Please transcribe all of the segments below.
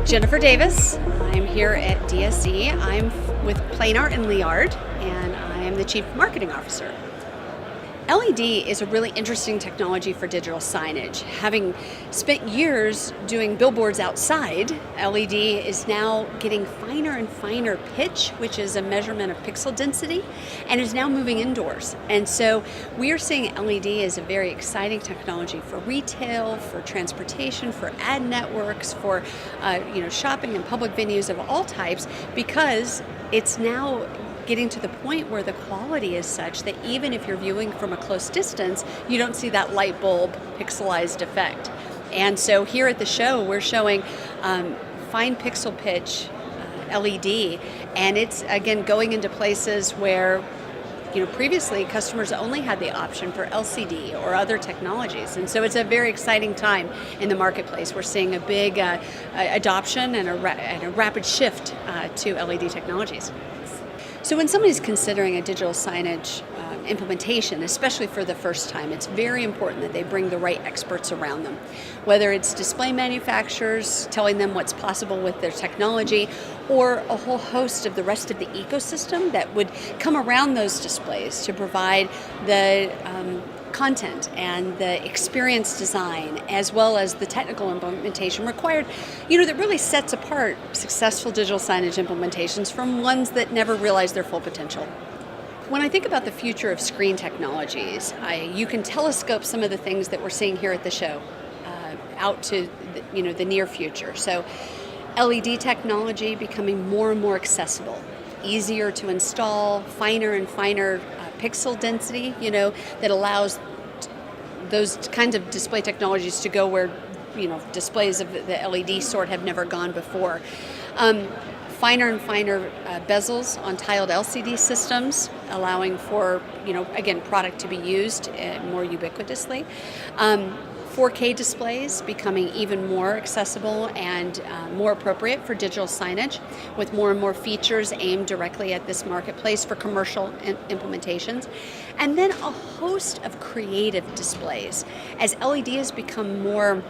Jennifer Davis. I'm here at DSE. I'm with Planar and Leyard, and I am the Chief Marketing Officer. LED is a really interesting technology for digital signage. Having spent years doing billboards outside, LED is now getting finer and finer pitch, which is a measurement of pixel density, and is now moving indoors. And so we are seeing LED as a very exciting technology for retail, for transportation, for ad networks, for shopping and public venues of all types, because it's now getting to the point where the quality is such that even if you're viewing from a close distance, you don't see that light bulb pixelized effect. And so here at the show, we're showing fine pixel pitch LED, and it's again going into places where previously customers only had the option for LCD or other technologies. And so it's a very exciting time in the marketplace. We're seeing a big adoption and a rapid shift to LED technologies. So when somebody's considering a digital signage implementation, especially for the first time, it's very important that they bring the right experts around them. Whether it's display manufacturers telling them what's possible with their technology, or a whole host of the rest of the ecosystem that would come around those displays to provide the content and the experience design, as well as the technical implementation required, that really sets apart successful digital signage implementations from ones that never realize their full potential. When I think about the future of screen technologies, you can telescope some of the things that we're seeing here at the show out to the near future. So LED technology becoming more and more accessible, easier to install, finer and finer pixel density, that allows those kinds of display technologies to go where, displays of the LED sort have never gone before. Finer and finer bezels on tiled LCD systems, allowing for, again, product to be used more ubiquitously. 4K displays becoming even more accessible and more appropriate for digital signage, with more and more features aimed directly at this marketplace for commercial implementations. And then a host of creative displays. As LED has become more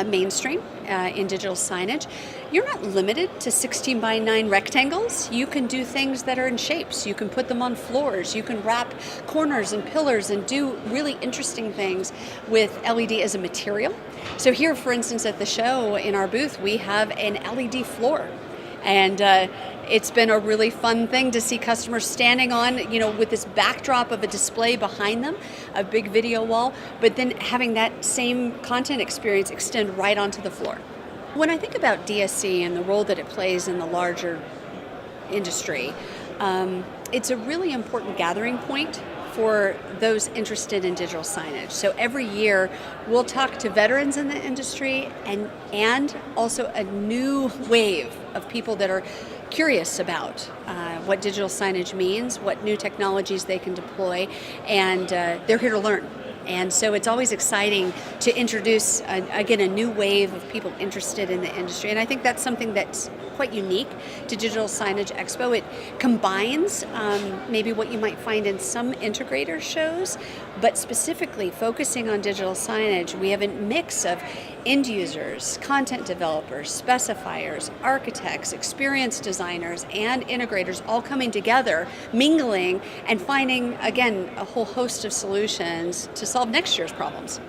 mainstream in digital signage, you're not limited to 16 by 9 rectangles. You can do things that are in shapes. You can put them on floors. You can wrap corners and pillars and do really interesting things with LED as a material. So here, for instance, at the show in our booth, we have an LED floor. And it's been a really fun thing to see customers standing on, with this backdrop of a display behind them, a big video wall, but then having that same content experience extend right onto the floor. When I think about DSE and the role that it plays in the larger industry, it's a really important gathering point for those interested in digital signage. So every year we'll talk to veterans in the industry and also a new wave of people that are curious about what digital signage means, what new technologies they can deploy, and they're here to learn. And so it's always exciting to introduce, again, a new wave of people interested in the industry. And I think that's something that's quite unique to Digital Signage Expo. It combines maybe what you might find in some integrator shows, but specifically focusing on digital signage, we have a mix of end users, content developers, specifiers, architects, experience designers, and integrators all coming together, mingling, and finding, again, a whole host of solutions to solve next year's problems.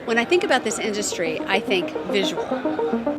When I think about this industry, I think visual.